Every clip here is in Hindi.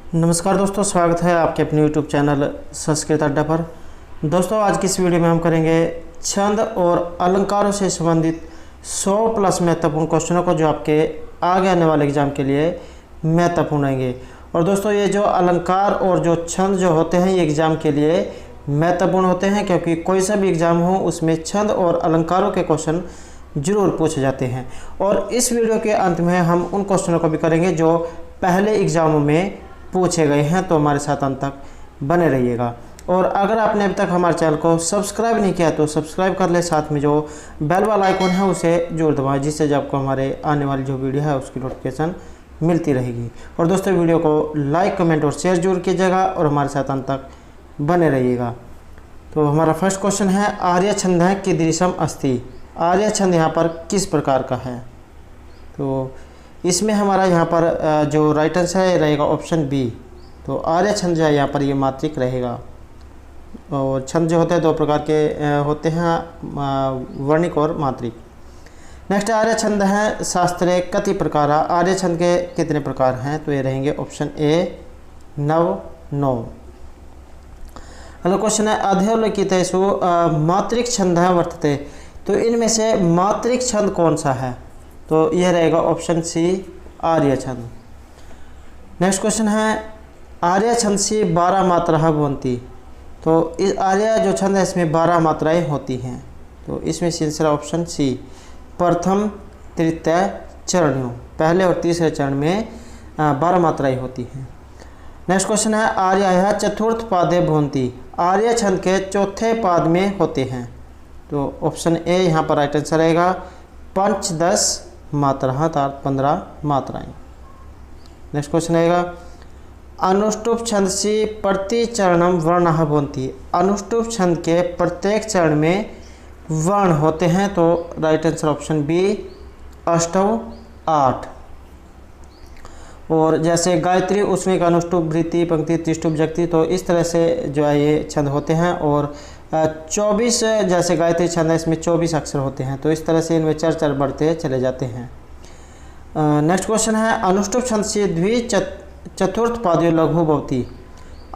नमस्कार दोस्तों, स्वागत है आपके अपने YouTube चैनल संस्कृत अड्डा पर। दोस्तों, आज की इस वीडियो में हम करेंगे छंद और अलंकारों से संबंधित 100 प्लस महत्वपूर्ण क्वेश्चनों को, जो आपके आगे आने वाले एग्जाम के लिए महत्वपूर्ण रहेंगे। और दोस्तों, ये जो अलंकार और जो छंद जो होते हैं, ये एग्ज़ाम के लिए महत्वपूर्ण होते हैं, क्योंकि कोई सा भी एग्ज़ाम हो उसमें छंद और अलंकारों के क्वेश्चन जरूर पूछे जाते हैं। और इस वीडियो के अंत में हम उन क्वेश्चनों को भी करेंगे जो पहले एग्ज़ामों में पूछे गए हैं, तो हमारे साथ अंत तक बने रहिएगा। और अगर आपने अभी तक हमारे चैनल को सब्सक्राइब नहीं किया तो सब्सक्राइब कर ले, साथ में जो बेल वाला आइकन है उसे जरूर दबाएं, जिससे जब आपको हमारे आने वाली जो वीडियो है उसकी नोटिफिकेशन मिलती रहेगी। और दोस्तों, वीडियो को लाइक, कमेंट और शेयर जरूर कीजिएगा और हमारे साथ अंत तक बने रहिएगा। तो हमारा फर्स्ट क्वेश्चन है, आर्य छंद है कीदृशम अस्ति। आर्य छंद यहाँ पर किस प्रकार का है? तो इसमें हमारा यहाँ पर जो राइट आंसर है रहेगा ऑप्शन बी। तो आर्य छंद जो है यहाँ पर ये मात्रिक रहेगा। और छंद जो होते हैं दो प्रकार के होते हैं, वर्णिक और मात्रिक। नेक्स्ट, आर्य छंद है शास्त्रे कति प्रकार। आर्य छंद के कितने प्रकार हैं? तो ये रहेंगे ऑप्शन ए 9। अगला क्वेश्चन है, अधोलिखितेषु मात्रिक छंद है वर्तते। तो इनमें से मात्रिक छंद कौन सा है? तो यह रहेगा ऑप्शन सी आर्य छंद। नेक्स्ट क्वेश्चन है, आर्य छंद से 12 मात्रा भवन्ति। तो इस आर्य जो छंद है इसमें 12 मात्राएं होती हैं। तो इसमें आंसर ऑप्शन सी, प्रथम तृतीय चरणों, पहले और तीसरे चरण में 12 मात्राएं होती हैं। नेक्स्ट क्वेश्चन है, आर्य चतुर्थ पादे भवन्ति। आर्य छंद के चौथे पाद में होते हैं। तो ऑप्शन ए यहाँ पर राइट आंसर रहेगा, 5-10 मात्रा, अर्थात 15 मात्राएं। नेक्स्ट क्वेश्चन रहेगा, अनुष्टुप छंद से प्रति चरणम वर्ण भवन्ति। अनुष्टुप छंद के प्रत्येक चरण में वर्ण होते हैं। तो राइट आंसर ऑप्शन बी, 8। और जैसे गायत्री, उसमें अनुष्टुप, वृत्ति, पंक्ति, त्रिष्टुप, जक्ति, तो इस तरह से जो है ये छंद होते हैं। और 24 जैसे गायत्री छंद है, इसमें 24 अक्षर होते हैं। तो इस तरह से इनमें चर बढ़ते चले जाते हैं। नेक्स्ट क्वेश्चन है, अनुष्टुप छंद से चतुर्थ पादयो लघु भवति।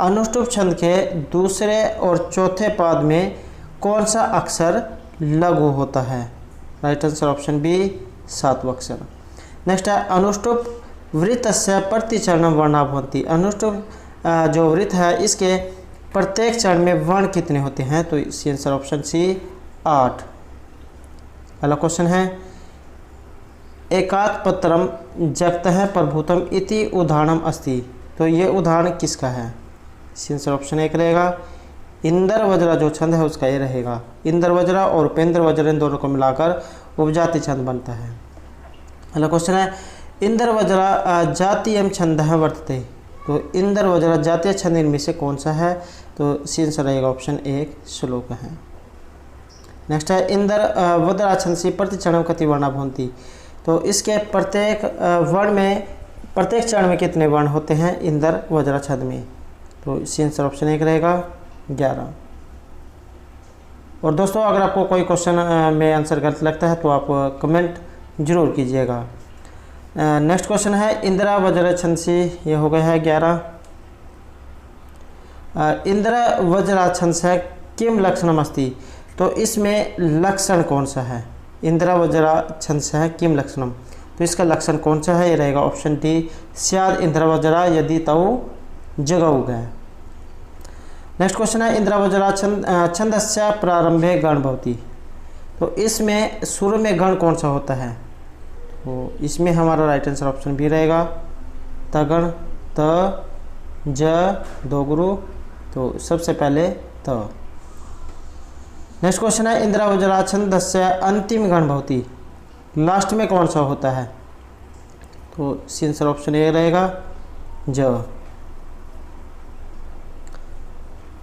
अनुष्टुप छंद के दूसरे और चौथे पाद में कौन सा अक्षर लघु होता है? राइट आंसर ऑप्शन बी, 7वां अक्षर। नेक्स्ट है, अनुष्टुप वृत्तस्य प्रति चरणम वर्णा भवन्ति। अनुष्टुप जो वृत्त है इसके प्रत्येक चरण में वर्ण कितने होते हैं? तो इसका आंसर ऑप्शन सी, 8। अगला क्वेश्चन है, एकात् पत्रम जगतः प्रभुतम इति उदाहरणम अस्ति। तो ये उदाहरण किसका है? इसका आंसर ऑप्शन 1 रहेगा, इंद्र वज्रा जो छंद है उसका ये रहेगा। इंद्र वज्रा और उपेंद्र वज्र इन दोनों को मिलाकर उपजाति छंद बनता है। अगला क्वेश्चन है, इंद्र वज्रा जातीय छंद है वर्तते। तो इंद्र वज्रा जातीय छंद इनमें से कौन सा है? तो इसका आंसर रहेगा ऑप्शन 1 श्लोक है। नेक्स्ट है, इंद्र वज्रा छंद से प्रति चरण कति वर्णा भवन्ति। तो इसके प्रत्येक वर्ण में, प्रत्येक चरण में कितने वर्ण होते हैं इंद्र वज्रा छंद में? तो इसका आंसर ऑप्शन 1 रहेगा, 11। और दोस्तों, अगर आपको कोई क्वेश्चन में आंसर गलत लगता है तो आप कमेंट जरूर कीजिएगा। नेक्स्ट क्वेश्चन है, इंदिरा वज्र छंद से, ये हो गया है 11। इंदिरा वज्रा छंद से किम लक्षणम अस्ति। तो इसमें लक्षण कौन सा है? इंदिरा वज्रा छंद से है किम लक्षणम। तो इसका लक्षण कौन सा है? ये रहेगा ऑप्शन डी, स्याद इंदिरा वज्रा यदि तौ जगऊ गए। नेक्स्ट क्वेश्चन है, इंदिरा वज्रा छंदस्य प्रारंभे गण भवति। तो इसमें शुरू में गण कौन सा होता है? तो इसमें हमारा राइट आंसर ऑप्शन भी रहेगा, तगण, त, ज, दो गुरु। तो सबसे पहले त। नेक्स्ट क्वेश्चन है, इंदिरा वज्रा छंदस्य अंतिम गण भवति। लास्ट में कौन सा होता है? तो आंसर ऑप्शन ए रहेगा, ज।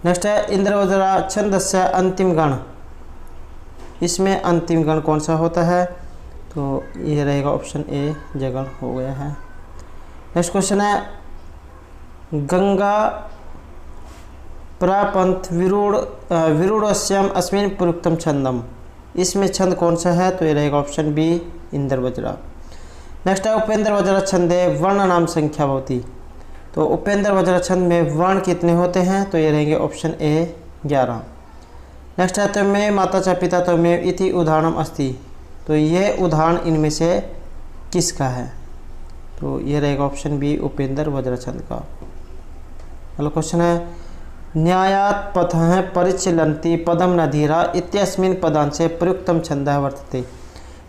नेक्स्ट है, इंदिरा वज्रा छंदस्य अंतिम गण। इसमें अंतिम गण कौन सा होता है? तो ये रहेगा ऑप्शन ए, जगण हो गया है। नेक्स्ट क्वेश्चन है, गंगा प्रापंथ विरूढ़स्यम अस्मिन् प्रयुक्तम छंदम। इसमें छंद कौन सा है? तो ये रहेगा option B, Indra Vajra. Next है, उपेंद्र वज्रा छंदे वर्ण नाम संख्या भवति। तो तो उपेंद्र वज्र छंद में वर्ण कितने होते हैं? तो ये रहेंगे ऑप्शन ए 11। नेक्स्ट है तमेव माता च पिता तमेव इति उदाहरणम अस्ति। तो ये उदाहरण इनमें से किसका है? तो ये रहेगा ऑप्शन बी उपेंद्र वज्र छंद का। अगला क्वेश्चन है न्यायात् पथः परिचलन्ति पदम न धीरा इत्यस्मिन् पदांशे प्रयुक्तम छंदः वर्तते।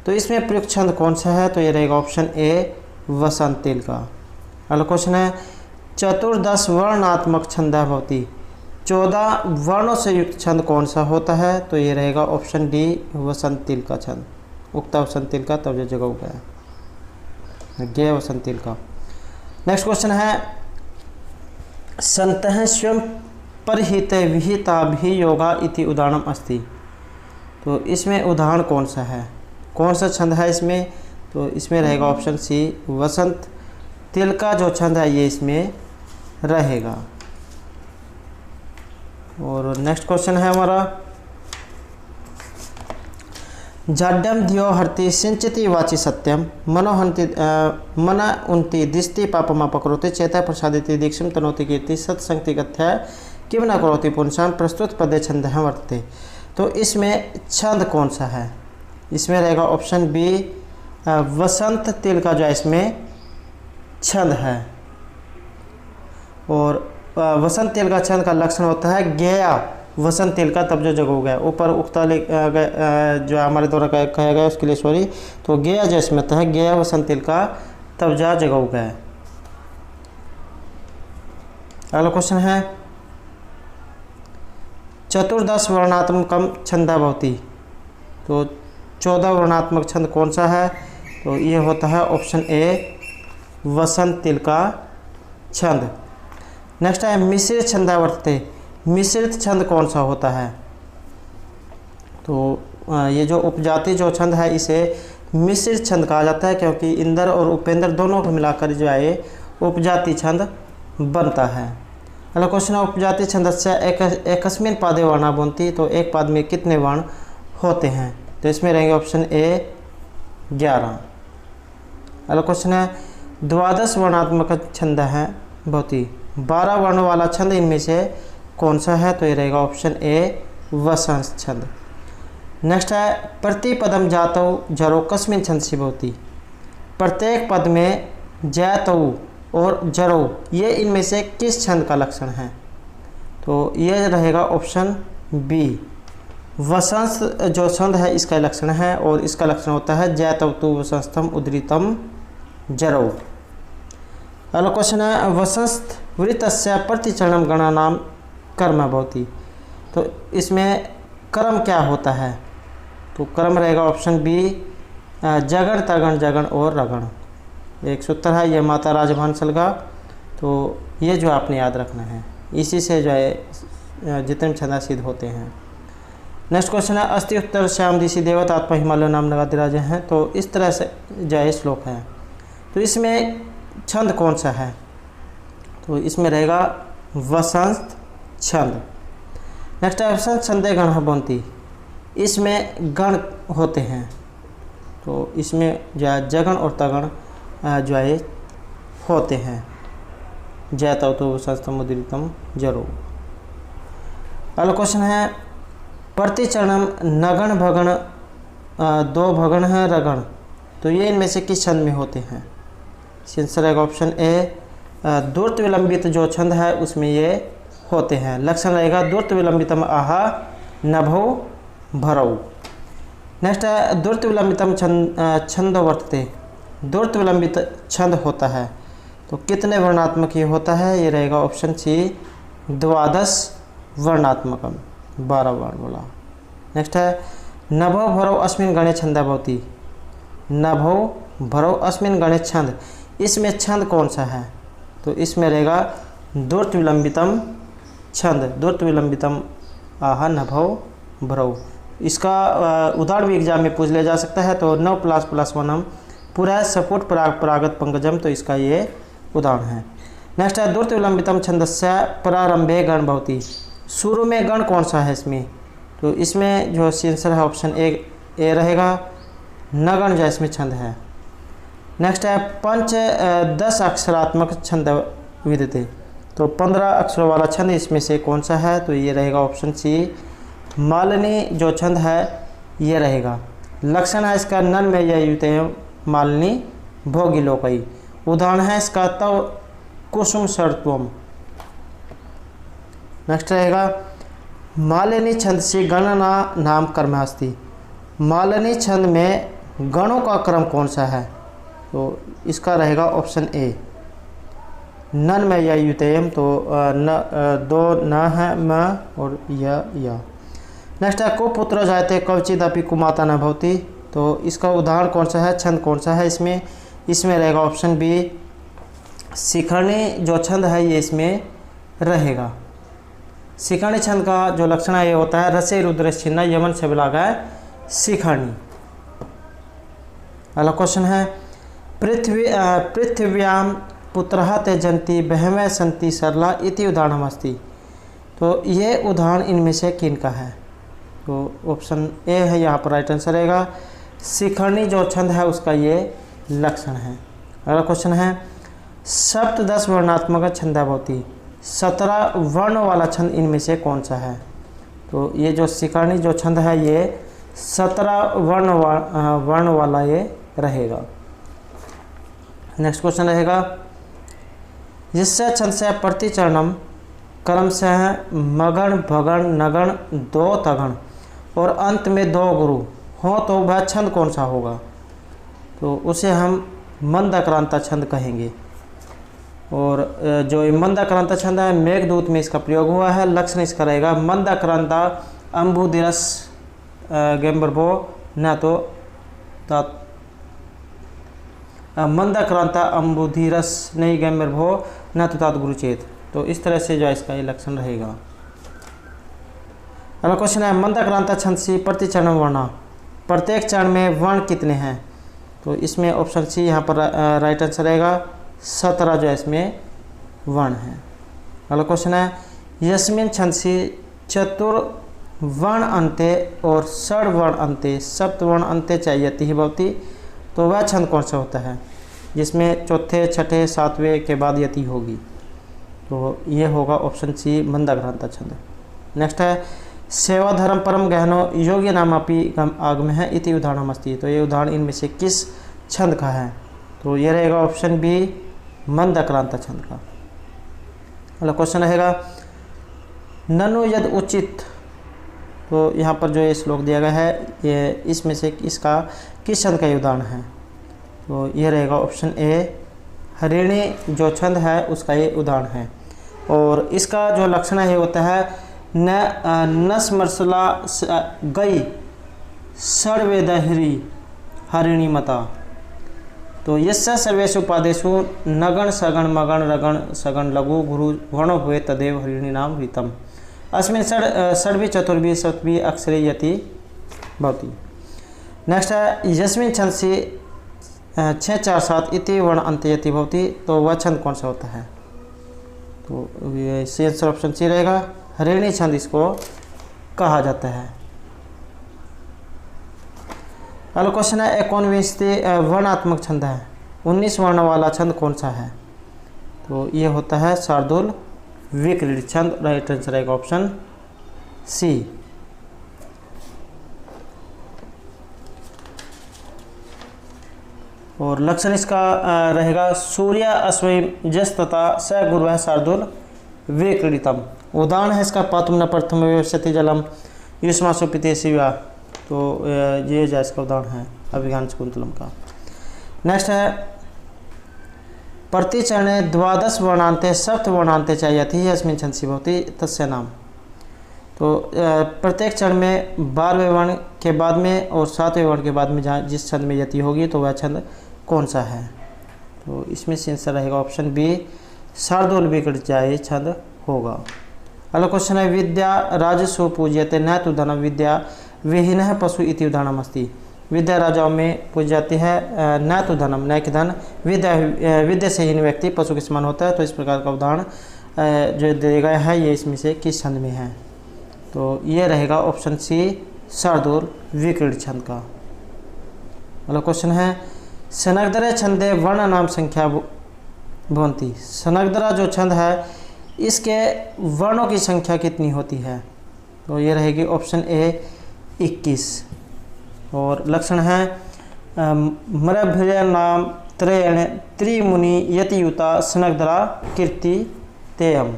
तो इसमें प्रयुक्त छंद कौन सा है? तो ये रहेगा ऑप्शन ए वसंतिल का। अगला क्वेश्चन है चतुर्दश वर्णात्मक छंदः भवति। 14 वर्णों से युक्त छंद कौन सा होता है? तो ये रहेगा ऑप्शन डी वसंतिल का छंद। उक्ता वसंतिल का तब जो जगह गया गे वसंतिल का। नेक्स्ट क्वेश्चन है संतः स्वयं परिहित विहिताभियोगा इति उदाहरणम अस्ति। तो इसमें उदाहरण कौन सा है? कौन सा छंद है इसमें? तो इसमें रहेगा ऑप्शन सी वसंत तिल का जो छंद है ये इसमें रहेगा। और नेक्स्ट क्वेश्चन है हमारा जाड्यम धियो हरति सिंचति वाचि सत्यम मनोहंति मन उन्ति दिस्ति पापमा पकरोति चेता प्रसादिति दीक्षम तनोति कीर्ति सत्संगति कथ्या किम न करोति पुंसाम प्रस्तुत पदे छंद है वर्तते। तो इसमें छंद कौन सा है? इसमें रहेगा ऑप्शन बी वसंत तिल का जो है इसमें छंद है। और वसंत तिल का छंद का लक्षण होता है गया वसंत तिल का तब जो जगह गया। ऊपर उक्ता जो हमारे द्वारा कहा गया उसके लिए सॉरी। तो गया जो इसमें होता है गया वसंत तिल का तब जा जगह गया। अगला क्वेश्चन है चतुर्दश वर्णात्मकम छंदा भवति। तो 14 वर्णात्मक छंद कौन सा है? तो ये होता है ऑप्शन ए वसंत तिल का छंद। नेक्स्ट है मिश्रित छंदा वर्तते। मिश्रित छंद कौन सा होता है? तो ये जो उपजाति जो छंद है इसे मिश्रित छंद कहा जाता है क्योंकि इंद्र और उपेंद्र दोनों को मिलाकर जो है उपजाति छंद बनता है। अगला क्वेश्चन है उपजाति छंदस्य एकस्मिन् पादे वर्णा भवन्ति। तो एक पाद में कितने वर्ण होते हैं? तो इसमें रहेंगे ऑप्शन ए 11। अगला क्वेश्चन है द्वादश वर्णात्मक छंद है भवति। 12 वर्ण वाला छंद इनमें से कौन सा है? तो ये रहेगा ऑप्शन ए वसंत छंद। नेक्स्ट है प्रतिपदम जातौ जरो कस्मिन् छंदसि भवति। प्रत्येक पद में जातौ और जरो ये इनमें से किस छंद का लक्षण है? तो ये रहेगा ऑप्शन बी वसंत जो छंद है इसका लक्षण है। और इसका लक्षण होता है जातौ तु वसंतम उद्रितम जरो। अगला क्वेश्चन है वसंत वृत्तस्य प्रतिचरणम गणानाम कर्म भवति। तो इसमें कर्म क्या होता है? तो कर्म रहेगा ऑप्शन बी जगण तगण जगण और रगण। एक सूत्र है ये माता राजभांसल का। तो ये जो आपने याद रखना है इसी से जो है जितने छंदा सिद्ध होते हैं। नेक्स्ट क्वेश्चन है अस्ति उत्तर श्याम दिशि देवत आत्मा हिमालय नाम लगादिराज हैं। तो इस तरह से जो है श्लोक है। तो इसमें छंद कौन सा है? तो इसमें रहेगा वसंत छंद। नेक्स्ट है वसंत छंदे गण भवन्ति। इसमें गण होते हैं। तो इसमें जो है जगण और तगण जो है होते हैं। जयतव तो वसंतम उदीरितम जरो। अगला क्वेश्चन है प्रतिचरणम नगण भगण 2 भगण है रगण। तो ये इनमें से किस छंद में होते हैं? आंसर रहेगा ऑप्शन ए दूर्त विलंबित जो छंद है उसमें ये होते हैं। लक्षण रहेगा दूर्त विलंबितम आहा नभो भरऊ। नेक्स्ट है दूर्त विलंबितम छंद वर्तते। दूर्त विलंबित छंद होता है तो कितने वर्णात्मक ये होता है? ये रहेगा ऑप्शन सी द्वादश वर्णात्मकम 12 वर्ण वाला। नेक्स्ट है नभो भरौ अस्मिन् गणे छंदा भवति। नभो भरौ अस्मिन् गणे छंद। इसमें छंद कौन सा है? तो इसमें रहेगा दूर्त विलंबितम छंद। दूर्त विलंबितम आहा नभो भरौ। इसका उदाहरण भी एग्जाम में पूछ लिया जा सकता है। तो 9++1 हम पूरा सपोर्ट परागत पंकजम। तो इसका ये उदाहरण है। नेक्स्ट है दूर्त विलंबितम छंदस्य प्रारंभे गण भवति। शुरू में गण कौन सा है इसमें? तो इसमें जो आंसर है ऑप्शन ए रहेगा नगण जो इसमें छंद है। नेक्स्ट है 10 अक्षरात्मक छंद विदते। तो 15 अक्षरों वाला छंद इसमें से कौन सा है? तो ये रहेगा ऑप्शन सी, मालिनी जो छंद है ये रहेगा। लक्षण है इसका नन में युते मालिनी भोगी लोकई। उदाहरण है इसका तव कुसुम सर्वम। नेक्स्ट रहेगा मालिनी छंद से गणना नाम कर्मास्ति। मालिनी छंद में गणों का क्रम कौन सा है? तो इसका रहेगा ऑप्शन ए, नन में या युतेयम। तो दो न है म और या। नेक्स्ट है कुपुत्र जायते कवचिदपि कुमाता न भवति। तो इसका उदाहरण कौन सा है, छंद कौन सा है इसमें? इसमें रहेगा ऑप्शन बी, शिखरणी जो छंद है ये इसमें रहेगा। शिखरणी छंद का जो लक्षण है ये होता है रसे रुद्र छिन्न यमन से बिलागा है शिखरणी। अगला क्वेश्चन है पृथ्व्याम पुत्रः ते जंती बहवः सन्ति सरला इति उदाहरणमस्ति। तो ये उदाहरण इनमें से किन का है? तो ऑप्शन ए है यहाँ पर राइट आंसर रहेगा। शिखरणी जो छंद है उसका ये लक्षण है। अगला क्वेश्चन है सप्तदश वर्णात्मक छंदा भवति। 17 वर्ण वाला छंद इनमें से कौन सा है? तो ये जो शिखरणी जो छंद है ये 17 वर्ण वाला ये रहेगा। नेक्स्ट क्वेश्चन रहेगा जिससे छंद से प्रतिचरणम क्रम से मगण भगण नगण दो तगण और अंत में दो गुरु हो तो वह छंद कौन सा होगा? तो उसे हम मंदाक्रांता छंद कहेंगे। और जो मंदाक्रांता छंद है मेघदूत में इसका प्रयोग हुआ है। लक्षण इसका रहेगा मंदाक्रांता अम्बुदिरस गेम्बरबो न तो मंदाक्रांता अम्बुधिरस नहीं गेम्बरभो न तो तात गुरुचेत। तो इस तरह से जो इसका ये लक्षण रहेगा। अगला क्वेश्चन है मंदाक्रांता छंद से प्रतिचरण वर्ण, प्रत्येक चरण में वर्ण कितने हैं? तो इसमें ऑप्शन सी यहाँ पर राइट आंसर रहेगा। 17 जो है इसमें वर्ण है। अगला क्वेश्चन है यस्मिन छंद से चतुर्वर्ण अंते और षड्वर्ण अंते सप्तवर्ण अंते चाहिए ही भवती। तो वह छंद कौन सा होता है जिसमें चौथे छठे सातवें के बाद यति होगी? तो ये होगा ऑप्शन सी मंदाक्रांता छंद। नेक्स्ट है सेवा धर्म परम गहनो योग्य नामापि आगम है इति उदाहरणमस्ति। तो ये उदाहरण इनमें से किस छंद का है? तो ये रहेगा ऑप्शन बी मंदाक्रांता छंद का। अगला क्वेश्चन रहेगा ननु यद उचित। तो यहाँ पर जो ये श्लोक दिया गया है ये इसमें से इसका किस छंद का उदाहरण है? तो ये रहेगा ऑप्शन ए हरिणी जो छंद है उसका ये उदाहरण है। और इसका जो लक्षण है ये होता है न स्मर्सला गई सर्वेदहरी हरिणी मता। तो यस्य सर्वेषु उपादेषु नगण सगण मगण रगण सगण लघु गुरु वर्ण हुए तदेव हरिणी नाम रीतम अस्मिन् षड्भि चतुर्भि सप्तभि अक्षरे यति भवति। नेक्स्ट है यस्मिन् छंद से 6 4 7 इति वर्ण अंत यति भवति। तो वह छंद कौन सा होता है? तो ये सी आंसर ऑप्शन सी रहेगा, हरिणी छंद इसको कहा जाता है। अगला क्वेश्चन है 19 वर्णात्मक छंद है, 19 वर्ण वाला छंद कौन सा है? तो ये होता है शार्दुल विक्रीडित छंद। राइट आंसर रहेगा ऑप्शन सी। और लक्षण इसका रहेगा सूर्य अश्वयी जस तथा स गुरु शार्दुल विक्रीडितम। उदाहरण है इसका पातुम न प्रथम व्यवस्थित जलम युष्मासु पिते शिवा। तो ये जो इसका उदाहरण है अभिज्ञान शकुंतलम का। नेक्स्ट है प्रतिचरणे 12 वर्णांते सप्त वर्णांते चाहिए अस्मिन् छंदसि भवति तस्य नाम। तो प्रत्येक चरण में 12वें वर्ण के बाद में और 7वें वर्ण के बाद में जहाँ जिस छंद में यति होगी तो वह छंद कौन सा है? तो इसमें से आंसर रहेगा ऑप्शन बी शार्दुल विक्रीडित छंद होगा। अगला क्वेश्चन है विद्या राजसु पूज्यते न तो धनम विद्या विहीन पशु इति उदाहरणमस्ति। विद्या राजाओं में पूजी जाती है न तो धनम न कि धन विद्या से हीन व्यक्ति पशु के समान होता है। तो इस प्रकार का उदाहरण जो दिया गया है ये इसमें से किस छंद में है? तो ये रहेगा ऑप्शन सी शार्दुल विक्रीडित छंद का। अगला क्वेश्चन है सनगदरे छंदे वर्ण नाम संख्या भवन्ति। स्नग्धरा जो छंद है इसके वर्णों की संख्या कितनी होती है? तो ये रहेगी ऑप्शन ए 21। और लक्षण है मरभ्य नाम त्रयण त्रिमुनि यतियुता स्नग्धरा कीर्ति तेयम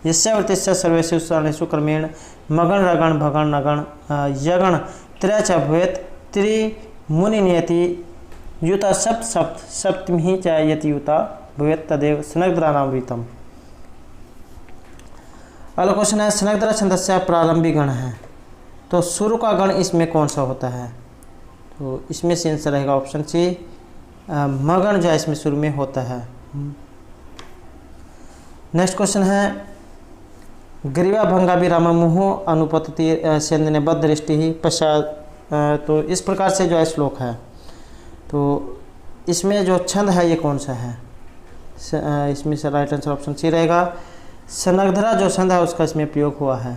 यस्य वृत्तिस्य सर्वेषु स्वर्णेषु क्रमेण मगण रगण भगण नगण यगण त्रय च भवेत् त्रिमुनिनियति युता सप्त सप्त सप्तमी च यतियुता भवेत् तदेव स्नग्धरानामृतम्। अगला क्वेश्चन है स्नग्धरा छंदस्य प्रारंभिक गण है, तो शुरू का गण इसमें कौन सा होता है? तो इसमें से आंसर रहेगा ऑप्शन सी मगण जो है इसमें शुरू में होता है। नेक्स्ट क्वेश्चन है ग्रीवा भंगाभिराम मुहुः अनुपतति सेंदने बद्ध दृष्टि पश्चात। तो इस प्रकार से जो है श्लोक है, तो इसमें जो छंद है ये कौन सा है? इसमें से राइट आंसर ऑप्शन सी रहेगा। स्नग्धरा जो छंद है उसका इसमें प्रयोग हुआ है।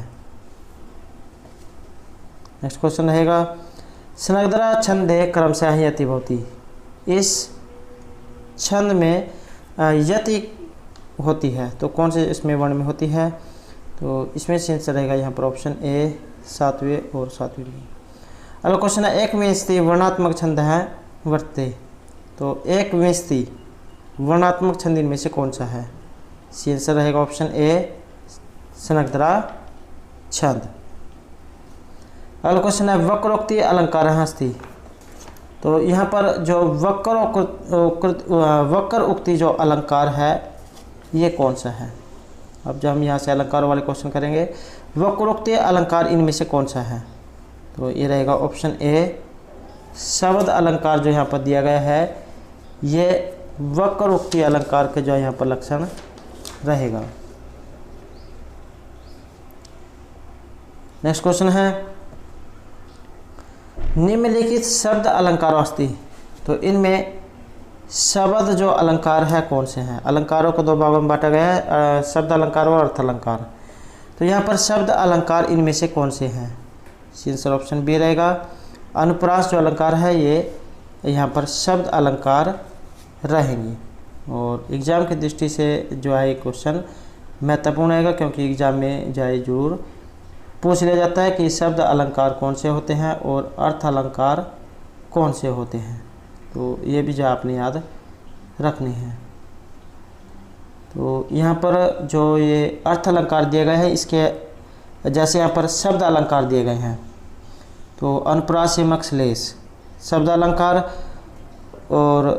नेक्स्ट क्वेश्चन रहेगा स्नग्धरा छंदे क्रमशः यति भवति। इस छंद में यति होती है, तो कौन से इसमें वर्ण में होती है? तो इसमें से आंसर रहेगा यहाँ पर ऑप्शन ए 7वें और 7वीं में। अगला क्वेश्चन है एक विंशति वर्णात्मक छंद है वर्तते। तो एक विंशति वर्णात्मक छंद इनमें से कौन सा है? सी आंसर रहेगा ऑप्शन ए स्नग्धरा छंद। अगला क्वेश्चन है वक्रोक्ति अलंकार अस्ति। तो यहाँ पर जो वक्र उक्ति जो अलंकार है ये कौन सा है? अब जब हम यहाँ से अलंकार वाले क्वेश्चन करेंगे, वक्रोक्ति अलंकार इनमें से कौन सा है? तो ये रहेगा ऑप्शन ए शब्द अलंकार जो यहाँ पर दिया गया है ये वक्रोक्ति अलंकार के जो यहाँ पर लक्षण रहेगा। नेक्स्ट क्वेश्चन है निम्नलिखित शब्द अलंकार अस्ति। तो इनमें शब्द जो अलंकार है कौन से हैं? अलंकारों को दो भागों में बांटा गया है, शब्द अलंकार और अर्थ अलंकार। तो यहाँ पर शब्द अलंकार इनमें से कौन से हैं? आंसर ऑप्शन बी रहेगा। अनुप्रास जो अलंकार है ये यहाँ पर शब्द अलंकार रहेंगे। और एग्ज़ाम की दृष्टि से जो है क्वेश्चन महत्वपूर्ण रहेगा, क्योंकि एग्ज़ाम में जो है जरूर पूछ लिया जाता है कि शब्द अलंकार कौन से होते हैं और अर्थ अलंकार कौन से होते हैं। तो ये भी जो आपने याद रखने हैं। तो यहाँ पर जो ये अर्थ अलंकार दिए गए हैं इसके जैसे यहाँ पर शब्द अलंकार दिए गए हैं, तो अनुप्रासिमक श्लेष शब्द अलंकार। और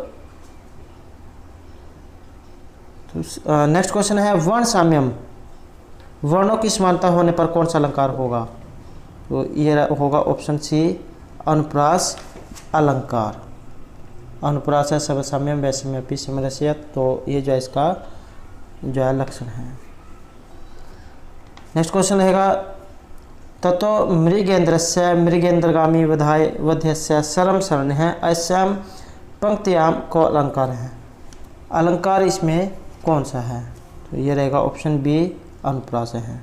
नेक्स्ट क्वेश्चन है वर्ण साम्यम वर्णों की समानता होने पर कौन सा अलंकार होगा? तो ये होगा ऑप्शन सी अनुप्रास अलंकार। अनुप्रास है सब साम्यम वैषम्यपि समरस्यत। तो ये जो है इसका जो है लक्षण है। नेक्स्ट क्वेश्चन रहेगा ततो मृगेंद्रस्य मृगेंद्रगामी वधाय वध्यस्य सरम शरण है अस्याम पंक्तियाम को अलंकार है। अलंकार इसमें कौन सा है? तो ये रहेगा ऑप्शन बी अनुप्रास है।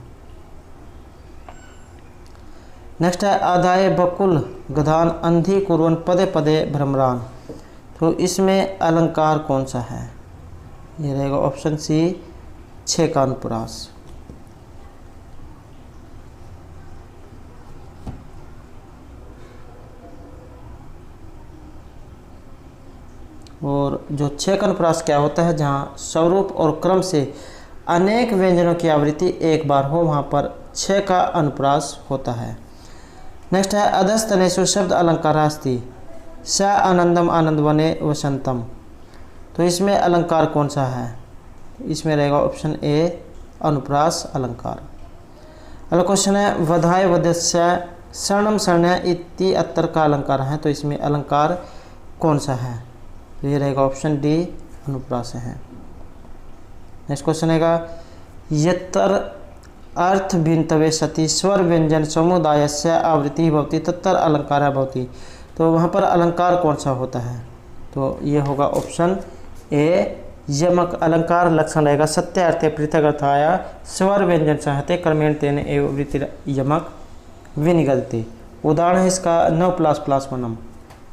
नेक्स्ट है आदाय बकुल गधान अंधी कुर्वन् पदे पदे भ्रमरान। तो इसमें अलंकार कौन सा है? ये रहेगा ऑप्शन सी 6 का अनुप्रास। और जो 6 का अनुप्रास क्या होता है? जहाँ स्वरूप और क्रम से अनेक व्यंजनों की आवृत्ति एक बार हो वहाँ पर 6 का अनुप्रास होता है। नेक्स्ट है अधस्तनेषु शब्द अलंकार अस्ति स आनंदम आनंदवने वसंतम। तो इसमें अलंकार कौन सा है? इसमें रहेगा ऑप्शन ए अनुप्रास अलंकार। अगला क्वेश्चन है वधाय वध्यस्य शरणम शरण इति अत्तर का अलंकार है। तो इसमें अलंकार कौन सा है? तो ये रहेगा ऑप्शन डी अनुप्रास है। नेक्स्ट क्वेश्चन है यत्र अर्थ भिन्नत्वे सति स्वर व्यंजन समुदायस्य आवृत्ति भवति तत्र अलंकार भवति। तो वहाँ पर अलंकार कौन सा होता है? तो ये होगा ऑप्शन ए यमक अलंकार। लक्षण रहेगा सत्य अर्थे पृथक अर्थाया स्वर व्यंजन सहते क्रमेण तेन एव वृत्ति यमक विनिगदते। उदाहरण है इसका न प्लस प्लस वनम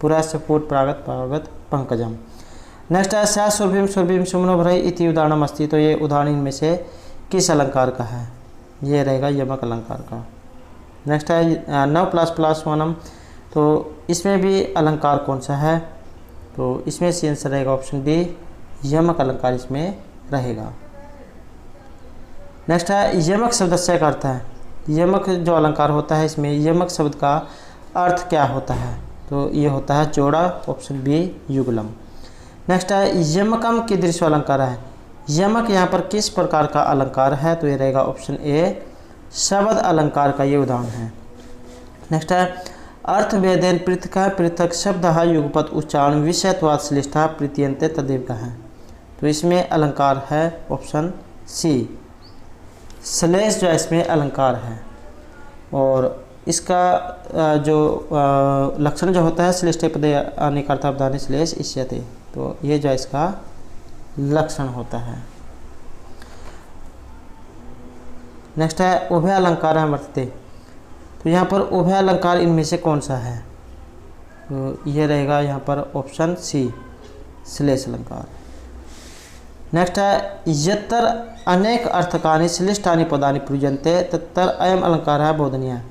पुरस्य फूट प्रागत पार्वत पंकजम। नेक्स्ट है स सुरभिम सुरभिम सुमनो भ्रई इति उदाहरणम अस्ति। तो ये उदाहरण इनमें से किस अलंकार का है? ये रहेगा यमक अलंकार का। नेक्स्ट है नव प्लस प्लस वनम। तो इसमें भी अलंकार कौन सा है? तो इसमें सी आंसर रहेगा ऑप्शन डी, यमक अलंकार इसमें रहेगा। नेक्स्ट है यमक शब्द से का अर्थ है। यमक जो अलंकार होता है इसमें यमक शब्द का अर्थ क्या होता है? तो ये होता है जोड़ा, ऑप्शन बी युगलम। नेक्स्ट है यमकम कीदृश अलंकार है। यमक यहाँ पर किस प्रकार का अलंकार है? तो ये रहेगा ऑप्शन ए, शब्द अलंकार का ये उदाहरण है। नेक्स्ट है अर्थभेदेन पृथक पृथक शब्द युगपत उच्चारण विषयत्वाद श्लिष्ठा प्रीत्यंते तदेव का है। तो इसमें अलंकार है ऑप्शन सी, श्लेष जो इसमें अलंकार है। और इसका जो लक्षण जो होता है श्लिष्टे पदे अनिकार्थावधाने श्लेष इष्यते। तो ये जो इसका लक्षण होता है। नेक्स्ट है उभय अलंकार वर्तते। तो यहाँ पर उभय अलंकार इनमें से कौन सा है? तो ये रहेगा यहाँ पर ऑप्शन सी, श्लेष अलंकार। नेक्स्ट है यत्र अनेक अर्थकानि श्लिष्टानि पदानि प्रयुज्यन्ते तत्र अयम अलंकार है बोधनीय।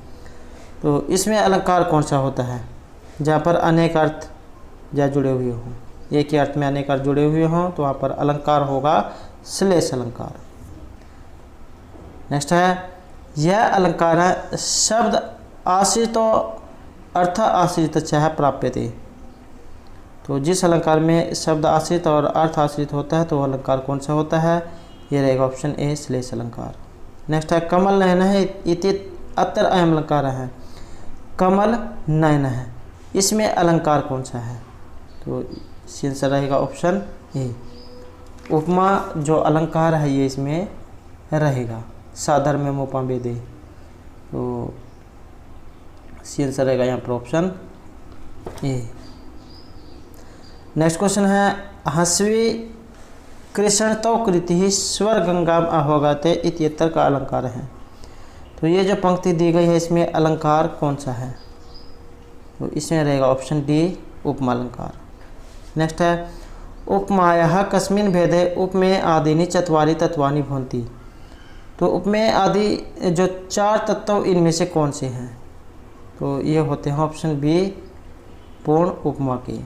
तो इसमें अलंकार कौन सा होता है? जहाँ पर अनेक अर्थ या जुड़े हुए हों, एक ही अर्थ में अनेक अर्थ जुड़े हुए हों, तो वहाँ पर अलंकार होगा श्लेष अलंकार। नेक्स्ट है यह अलंकार है शब्द आश्रित अर्थ आश्रित है प्राप्यते। तो जिस अलंकार में शब्द आश्रित और अर्थ आश्रित होता है तो वह अलंकार कौन सा होता है? ये रहेगा ऑप्शन ए, श्लेष अलंकार। नेक्स्ट है कमल नयन है इति अत्र अयम अलंकार है। कमल नयन है, इसमें अलंकार कौन सा है? तो आंसर रहेगा ऑप्शन ए, उपमा जो अलंकार है ये इसमें रहेगा, साधर्म्यम उपमेदे। तो आंसर रहेगा यहाँ पर ऑप्शन ए। नेक्स्ट क्वेश्चन है हंसवी कृष्ण तो कृति स्वर गंगाम अहोगते इत्यत्र का अलंकार है। तो ये जो पंक्ति दी गई है इसमें अलंकार कौन सा है? तो इसमें रहेगा ऑप्शन डी, उपमा अलंकार। नेक्स्ट है उपमायाः कस्मिन् भेदे उपमेय आदीनि चत्वारि तत्वानि भवन्ति। तो उपमेय आदि जो चार तत्व इनमें से कौन से हैं? तो ये होते हैं ऑप्शन बी, पूर्ण उपमा के।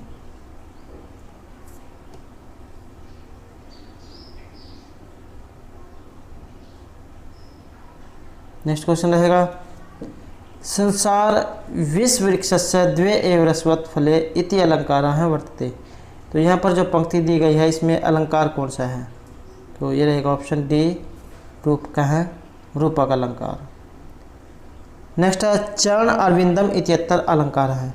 नेक्स्ट क्वेश्चन रहेगा संसार विश्ववृक्षस्य द्वे एव रसवत् फले इति अलंकारः वर्तते। तो यहाँ पर जो पंक्ति दी गई है इसमें अलंकार कौन सा है? तो ये रहेगा ऑप्शन डी, रूप का है, रूपक अलंकार। नेक्स्ट है चरण अरविंदम इत्यत्र अलंकार है।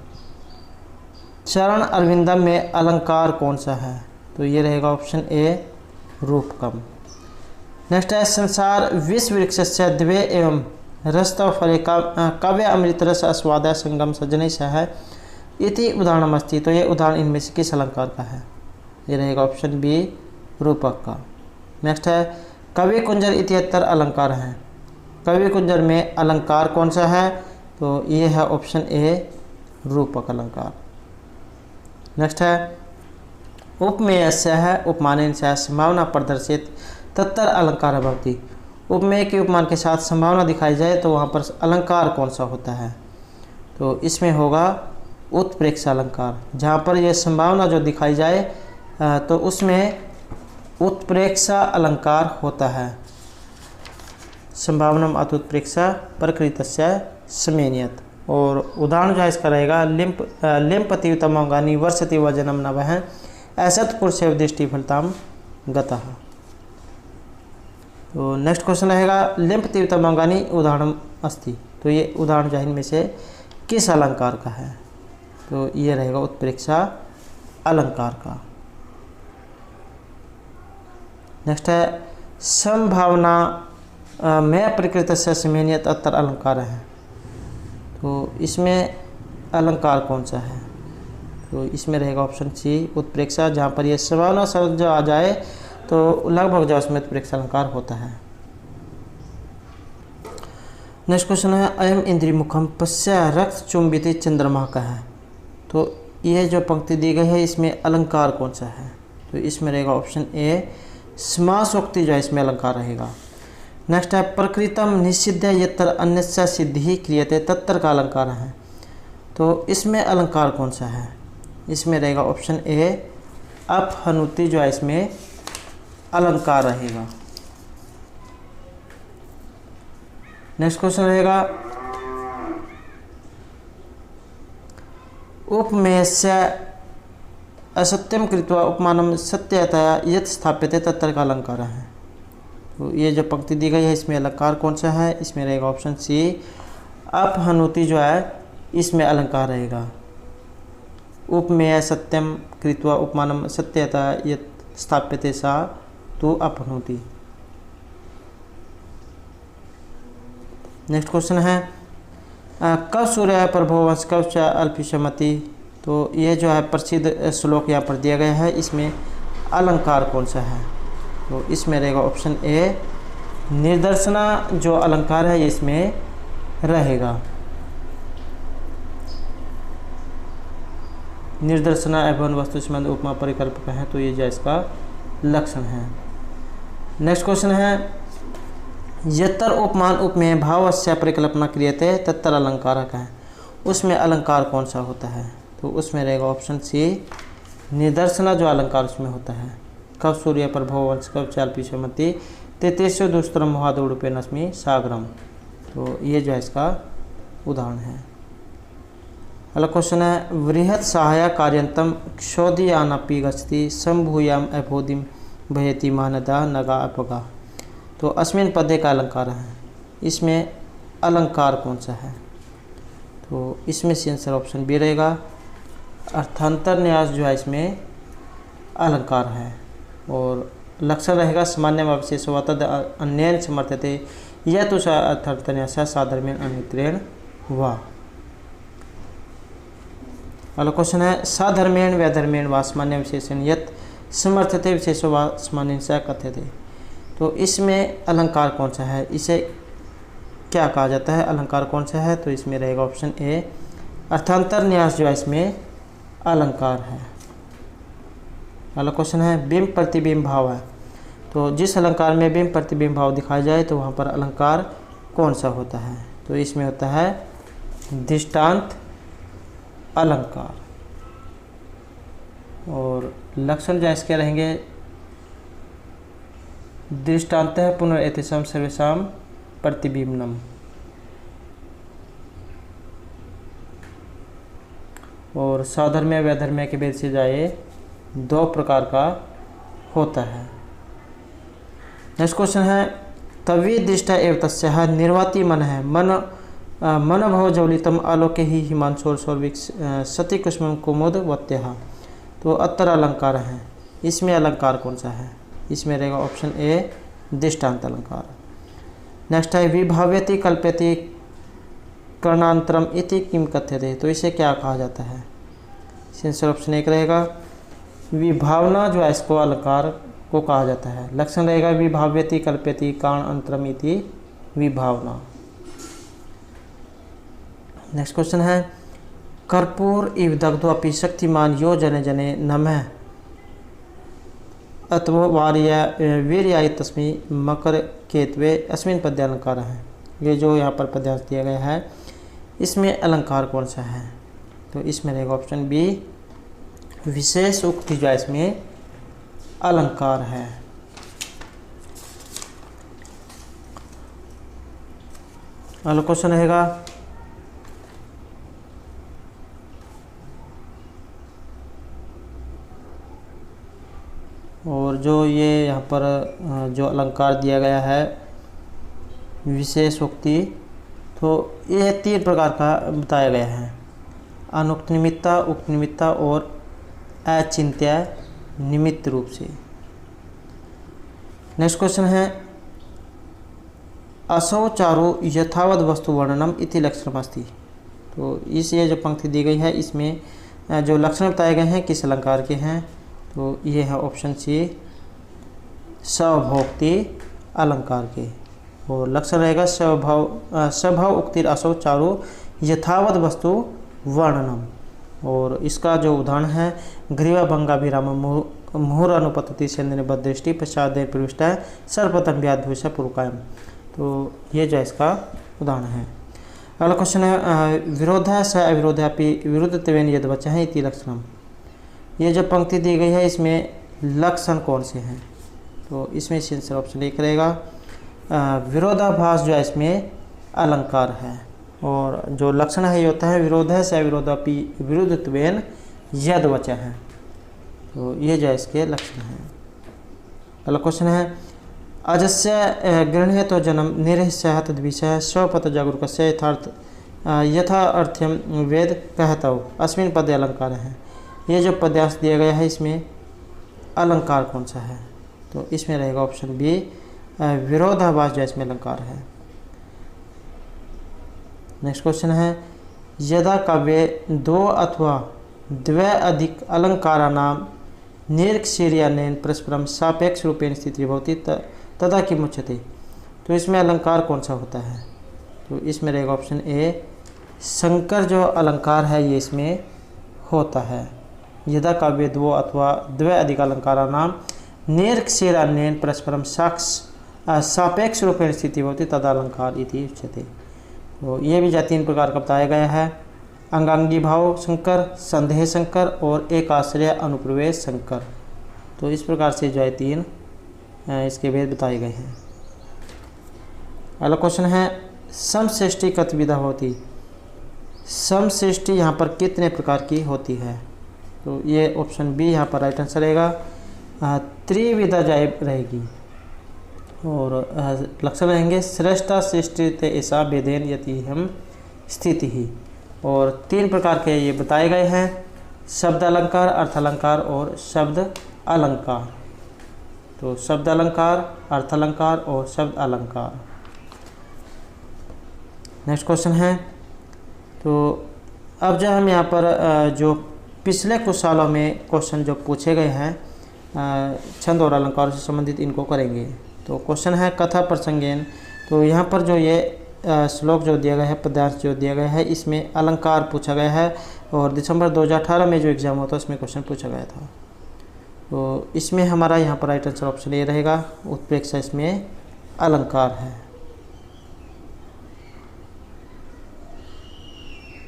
चरण अरविंदम में अलंकार कौन सा है? तो ये रहेगा ऑप्शन ए, रूपकम। नेक्स्ट है संसार विश्ववृक्षस्य द्वे एवं रसतव फले काव्य अमृत रस आस्वादय संगम सजने सह इति उदाहरणम अस्ति। तो ये उदाहरण इनमें से किस अलंकार का है? ये रहेगा ऑप्शन बी, रूपक का। नेक्स्ट है कवि कुंजर इत्यत्र अलंकार है। कवि कुंजर में अलंकार कौन सा है? तो ये है ऑप्शन ए, रूपक अलंकार। नेक्स्ट है उपमेयस्य है उपमानेन से संभावना प्रदर्शित तत्र अलंकार भवति। उपमेय के उपमान के साथ संभावना दिखाई जाए तो वहाँ पर अलंकार कौन सा होता है? तो इसमें होगा उत्प्रेक्षा अलंकार। जहाँ पर यह संभावना जो दिखाई जाए तो उसमें उत्प्रेक्षा अलंकार होता है। संभावनम अतुत्प्रेक्षा प्रकृतस्य समेनियत। और उदाहरण जो है इसका रहेगा लिम्पति तमोगानी वर्षति वजनम नवः असत पुरुषेव दृष्टि फलताम गतः। तो नेक्स्ट क्वेश्चन रहेगा लिम्पति तमोगानी उदाहरण अस्ति। तो ये उदाहरण जो है इनमें से किस अलंकार का है? तो ये रहेगा उत्प्रेक्षा अलंकार का। नेक्स्ट है संभावना में प्रकृत से समेनियत अत्र अलंकार है। तो इसमें अलंकार कौन सा है? तो इसमें रहेगा ऑप्शन सी, उत्प्रेक्षा। जहाँ पर यह संभावना शब्द जो आ जाए तो लगभग जो उसमें उत्प्रेक्षा अलंकार होता है। नेक्स्ट क्वेश्चन है अयम इंद्रिय मुखम पश्य रक्त चुंबित चंद्रमा का है। तो यह जो पंक्ति दी गई है इसमें अलंकार कौन सा है? तो इसमें रहेगा ऑप्शन ए समासोक्ति जो है इसमें अलंकार रहेगा। नेक्स्ट है प्रकृतम निषिद्ध यत्र अन्यस्य सिद्धि क्रियते तत्र का अलंकार है। तो इसमें अलंकार कौन सा है? इसमें रहेगा ऑप्शन ए अपहनुति जो है इसमें अलंकार रहेगा। नेक्स्ट क्वेश्चन रहेगा उपमेयस्य असत्यम कृत्वा उपमानम सत्यतया यत् स्थाप्यते तत्र का अलंकार है। तो ये जो पंक्ति दी गई है इसमें अलंकार कौन सा है? इसमें रहेगा ऑप्शन सी अपहनुति जो है इसमें अलंकार रहेगा। उपमेय सत्यम कृत्वा उपमानम सत्यतया यत् स्थाप्यते सा तो अपहनुति। नेक्स्ट क्वेश्चन है कब सूर्य प्रभोवंश कब च अल्पिशमति। तो ये जो है प्रसिद्ध श्लोक यहाँ पर दिया गया है, इसमें अलंकार कौन सा है? तो इसमें रहेगा ऑप्शन ए निर्दर्शना जो अलंकार है ये इसमें रहेगा। निर्दर्शना एवं वस्तु संबंध उपमा परिकल्पक है, तो ये जो इसका लक्षण है। नेक्स्ट क्वेश्चन है यत्र उपमान उपमेय भावस्य परिकल्पना क्रियते तत्र अलंकारक है। उसमें अलंकार कौन सा होता है? तो उसमें रहेगा ऑप्शन सी निदर्शना जो अलंकार उसमें होता है। कब सूर्य प्रभोवंश कब चाल्पिशमति तेतेषु दुष्तरम महादौड़ुपेन अस्मि सागरम। तो ये जो है इसका उदाहरण है। अगला क्वेश्चन है वृहत् सहाया कार्यंतम क्षोधियानपि गच्छति संभूयाम अभोधिम भयति मानदा नगा अपगा। तो अस्मिन् पदे का अलंकार है, इसमें अलंकार कौन सा है? तो इसमें से आंसर ऑप्शन बी रहेगा अर्थांतर न्यास जो है इसमें अलंकार है। और लक्षण रहेगा सामान्य विशेषवतद अन्येन समर्थते यह तो अर्थांतर न्यास साधर्म्येन अन्यत्रेण वा। अगला क्वेश्चन है साधर्म्येन वैधर्म्येन वा सामान्य विशेषण यत् समर्थते विशेषो वा सामान्येन स कथ्यते। तो इसमें अलंकार कौन सा है? इसे क्या कहा जाता है? अलंकार कौन सा है? तो इसमें रहेगा ऑप्शन ए अर्थांतर न्यास जो है इसमें अलंकार है। अगला क्वेश्चन है बिंब प्रतिबिंब भाव है। तो जिस अलंकार में बिंब प्रतिबिंब भाव दिखाया जाए तो वहाँ पर अलंकार कौन सा होता है? तो इसमें होता है दृष्टांत अलंकार। और लक्षण जो इसके रहेंगे दृष्टांत है पुनरेतिशम सर्वेशम प्रतिबिंबनम। और साधर्म्य वैधर्म्य के भेद से जाए दो प्रकार का होता है। नेक्स्ट क्वेश्चन है तवी दृष्टा एवं तस्या निर्वाति मन है मन भव जवलितम आलोके ही हिमांशोर सौरभिक सती कुष्म कुमुद वत्यः। तो अत्र अलंकार है, इसमें अलंकार कौन सा है? इसमें रहेगा ऑप्शन ए दृष्टांत अलंकार। नेक्स्ट है विभाव्यति कल्प्यति कर्णांतरम इति किम कथ्यते। तो इसे क्या कहा जाता है? आंसर ऑप्शन एक रहेगा विभावना जो है इसको अलंकार को कहा जाता है। लक्षण रहेगा विभाव्यति कल्प्यति कर्णांतरम इति विभावना। नेक्स्ट क्वेश्चन है कर्पूर इव दग्धो अपि शक्तिमान यो जने जने नमः अथवा वीर्याय तस्मै मकर केतवे अस्मिन् पद्य अलंकार है। ये जो यहाँ पर पद्यांश दिया गया है इसमें अलंकार कौन सा है? तो इसमें रहेगा ऑप्शन बी विशेष उक्ति जो है इसमें अलंकार है। अगला क्वेश्चन रहेगा और जो ये यहाँ पर जो अलंकार दिया गया है विशेष उक्ति, तो ये 3 प्रकार का बताया गया है अनुक्त निमित्ता, उक्त निमित्ता और अचिंत्य निमित्त रूप से। नेक्स्ट क्वेश्चन है असौ चारु यथावत वस्तु वर्णनम इति लक्षणमस्ति। तो इस ये जो पंक्ति दी गई है इसमें जो लक्षण बताए गए हैं किस अलंकार के हैं? तो ये है ऑप्शन सी सभोक्ति अलंकार के। और लक्षण रहेगा सभव उक्तिर असौ चारु यथावत वस्तु वर्णनम। और इसका जो उदाहरण है ग्रीवा भंगाभिराम मुहुर अनुपतति सेंद्र बदृष्टि पश्चात प्रविष्ट है सर्वप्रथम व्याधुष पूर्वकायम। तो ये जो इसका उदाहरण है। अगला क्वेश्चन है विरोध स अविरोधापि विरुद्धत्वेन यद वचः है इति लक्षणम। ये जो पंक्ति दी गई है इसमें लक्षण कौन से हैं? तो इसमें आंसर ऑप्शन एक रहेगा। विरोधाभास जो है इसमें अलंकार है और जो लक्षण है ये होता है विरोध स अविरोधापि विरुद्धत्वेन यद वचः है। तो ये जो है इसके लक्षण हैं। अगला क्वेश्चन है अजस्य गृह्यतो जन्म निरहस्य तद्विषय स्वपत जागरूकस्य यथार्थ यथा अर्थ्यम वेद कहता हो अस्मिन् पदे अलंकार है। ये जो पद्यांश दिया गया है इसमें अलंकार कौन सा है? तो इसमें रहेगा ऑप्शन बी विरोधाभास जो इसमें अलंकार है। नेक्स्ट क्वेश्चन है यदा काव्ये दो अथवा द्वे अधिक अलंकाराणां निरक्षीर्यानेन परस्परं सापेक्ष रूपेण स्थितिः भवति तदा किम् उच्यते। तो इसमें अलंकार कौन सा होता है? तो इसमें रहेगा ऑप्शन ए संकर जो अलंकार है ये इसमें होता है। यदा काव्ये द्वो अथवा द्वे अधिक अलंकाराणां निरक्षीर्यानेन परस्परं सापेक्ष रूपेण स्थितिः भवति तदा अलंकार इति उच्यते। तो ये भी तीन प्रकार का बताया गया है अंगांगी भाव संकर, संदेह संकर और एक आश्रय अनुप्रवेश संकर। तो इस प्रकार से जो है तीन इसके भेद बताए गए हैं। अगला क्वेश्चन है समसृष्टि कत विधा होती। समसृष्टि यहाँ पर कितने प्रकार की होती है? तो ये ऑप्शन बी यहाँ पर राइट आंसर रहेगा। त्रिविधा जाए रहेगी और लक्षण रहेंगे श्रेष्ठा सृष्टि ऐसा वेदेन यति हम स्थिति ही। और तीन प्रकार के ये बताए गए हैं शब्द अलंकार, अर्थ अलंकार और शब्द अलंकार। तो शब्द अलंकार, अर्थ अलंकार और शब्द अलंकार। नेक्स्ट क्वेश्चन है तो अब जो हम यहाँ पर जो पिछले कुछ सालों में क्वेश्चन जो पूछे गए हैं छंद और अलंकार से संबंधित इनको करेंगे। तो क्वेश्चन है कथा प्रसंगेन। तो यहाँ पर जो ये श्लोक जो दिया गया है पद्यांश जो दिया गया है इसमें अलंकार पूछा गया है और दिसंबर 2018 में जो एग्ज़ाम होता है उसमें क्वेश्चन पूछा गया था। तो इसमें हमारा यहाँ पर राइट आंसर ऑप्शन ए रहेगा उत्प्रेक्षा इसमें अलंकार है।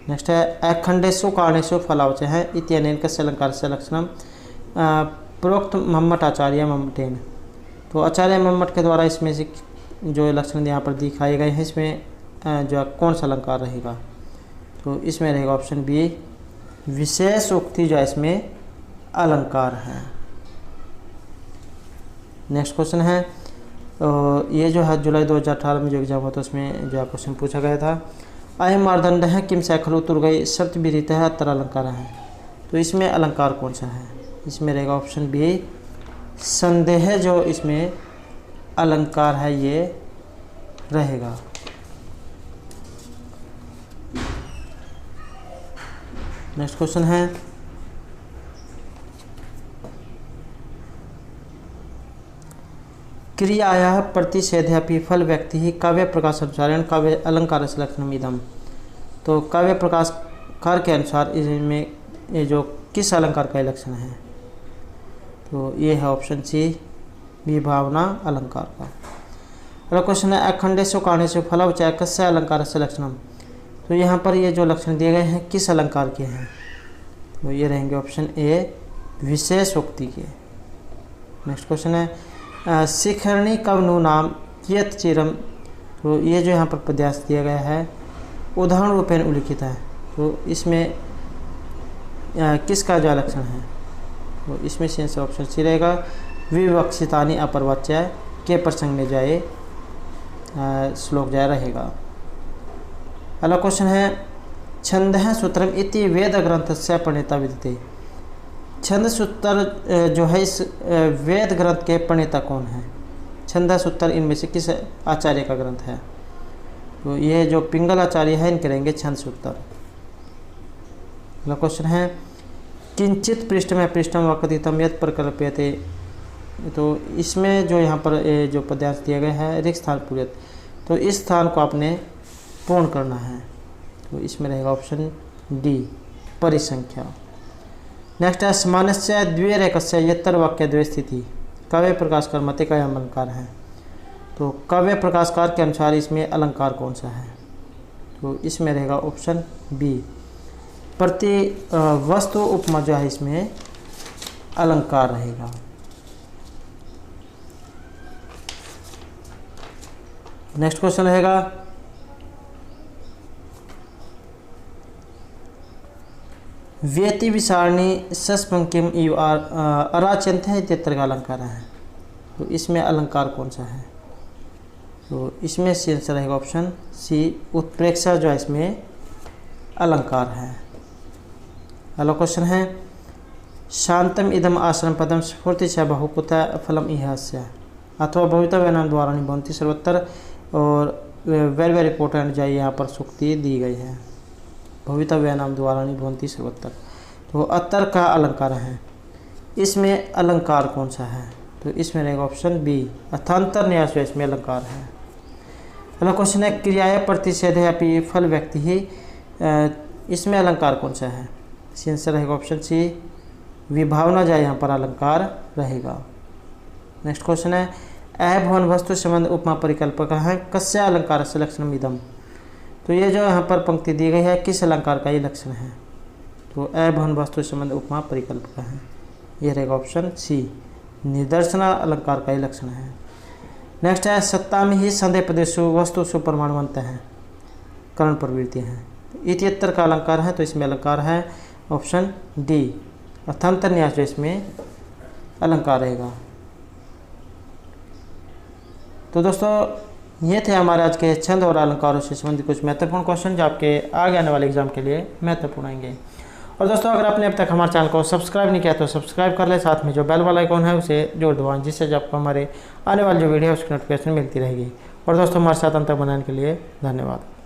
नेक्स्ट है अखंडेषु कारणेषु फलावच है इत्यनेन कस्य अलंकार से लक्षणम प्रोक्त मम्मट आचार्य मम्मटेन। तो आचार्य मम्मट के द्वारा इसमें से जो लक्षण यहाँ पर दिखाए गए हैं इसमें जो कौन सा अलंकार रहेगा? तो इसमें रहेगा ऑप्शन बी विशेष उक्ति जो इसमें अलंकार है। नेक्स्ट क्वेश्चन है ये जो है जुलाई 2018 में जो एग्जाम होता है उसमें जो क्वेश्चन पूछा गया था अयम मारदंड है किम से खलु तुर्गई शब्द विरित है अतर अलंकार है। तो इसमें अलंकार कौन सा है? इसमें रहेगा ऑप्शन बी संदेह जो इसमें अलंकार है ये रहेगा। नेक्स्ट क्वेश्चन है क्रियाया प्रतिषेध्यापि फल व्यक्ति ही काव्य प्रकाश अनुसारेण काव्य अलंकार से लक्षणम इदम। तो काव्य प्रकाश कार के अनुसार इसमें ये जो किस अलंकार का लक्षण है? तो ये है ऑप्शन सी विभावना अलंकार का। अगला क्वेश्चन है अखंडेषु कारणेषु फलावचय कस्य अलंकार से लक्षणम। तो यहाँ पर ये जो लक्षण दिए गए हैं किस अलंकार के हैं? तो ये रहेंगे ऑप्शन ए विशेष उक्ति के। नेक्स्ट क्वेश्चन है शिखरणी कवनु नाम कियत चिरम। तो ये जो यहाँ पर पद्यांश दिया गया है उदाहरण रूपेण उल्लिखित है। तो इसमें किसका जो लक्षण है? तो इसमें से आंसर ऑप्शन सी रहेगा विवक्षितानि अपरवाच्य के प्रसंग में जाए श्लोक जाए रहेगा। अगला क्वेश्चन है छंदः सूत्रम इति वेद ग्रंथ से प्रणेता विद्यते। छंद सूत्र जो है इस वेद ग्रंथ के प्रणेता कौन है? छंद सूत्र इनमें से किस आचार्य का ग्रंथ है? तो ये जो पिंगल आचार्य है इनके रहेंगे छंद सूत्र। अगला क्वेश्चन है किंचित पृष्ठ में पृष्ठम वकथितम यत् प्रकल्प्यते। तो इसमें जो यहाँ पर जो पद्यांश दिया गया है रिक्त स्थान पूर्यत। तो इस स्थान को आपने पूर्ण करना है। तो इसमें रहेगा ऑप्शन डी परिसंख्या। नेक्स्ट है समानस्य द्विरेखस्य यत्र वाक्य द्वस्थिति काव्य प्रकाशकार मते का अलंकार है। तो काव्य प्रकाशकार के अनुसार इसमें अलंकार कौन सा है? तो इसमें रहेगा ऑप्शन बी, प्रति वस्तु उपमा जो है इसमें अलंकार रहेगा। नेक्स्ट क्वेश्चन रहेगा व्यति विसारणी सस्पंकिम इव अराचंत है इत्यत्र का अलंकार है। तो इसमें अलंकार कौन सा है? तो इसमें सी आंसर रहेगा ऑप्शन सी, उत्प्रेक्षा जो है इसमें अलंकार है। अगला क्वेश्चन है शांतम इदम आश्रम पदम स्फूर्ति च बहुकुता फलम इहास्य अथवा भवितव्य नाम द्वारा निबंधि सर्वोत्तर और वेरी वेरी इंपॉर्टेंट जो यहाँ पर सूक्ति दी गई है, भवितव्य नाम द्वारा निबंधि सर्वोत्तर। तो अत्तर का अलंकार है, इसमें अलंकार कौन सा है? तो इसमें रहेगा ऑप्शन बी, अथांतर न्यास जो इसमें अलंकार है। अगला क्वेश्चन है क्रियाएं प्रतिषेध अपि फल व्यक्ति ही, इसमें अलंकार कौन सा है? इसका आंसर रहेगा ऑप्शन सी, विभावना जाए यहाँ पर अलंकार रहेगा। नेक्स्ट क्वेश्चन है अभवन वस्तु संबंध उपमा परिकल्पक है कस्य अलंकार से लक्षणम इदम। तो ये जो यहाँ पर पंक्ति दी गई है किस अलंकार का ये लक्षण है? तो अभवन वस्तु संबंध उपमा परिकल्पक है, ये रहेगा ऑप्शन सी, निदर्शना अलंकार का ही लक्षण है। नेक्स्ट है सत्ता में ही संदेह प्रदेशु वस्तु सुप्रमाणवंत हैं करण प्रवृत्ति हैं, इत्यत्र का अलंकार है। तो इसमें अलंकार है ऑप्शन डी, अथांतर न्यास जो इसमें अलंकार रहेगा। तो दोस्तों ये थे हमारे आज के छंद और अलंकारों से संबंधित कुछ महत्वपूर्ण क्वेश्चन जो आपके आगे आने वाले एग्जाम के लिए महत्वपूर्ण आएंगे। और दोस्तों अगर आपने अब तक हमारे चैनल को सब्सक्राइब नहीं किया तो सब्सक्राइब कर ले, साथ में जो बेल वाला आइकॉन है उसे जोड़ दबाएं, जिससे जब आपको हमारे आने वाली जो वीडियो है उसकी नोटिफिकेशन मिलती रहेगी। और दोस्तों हमारे साथ अंत तक बनाने के लिए धन्यवाद।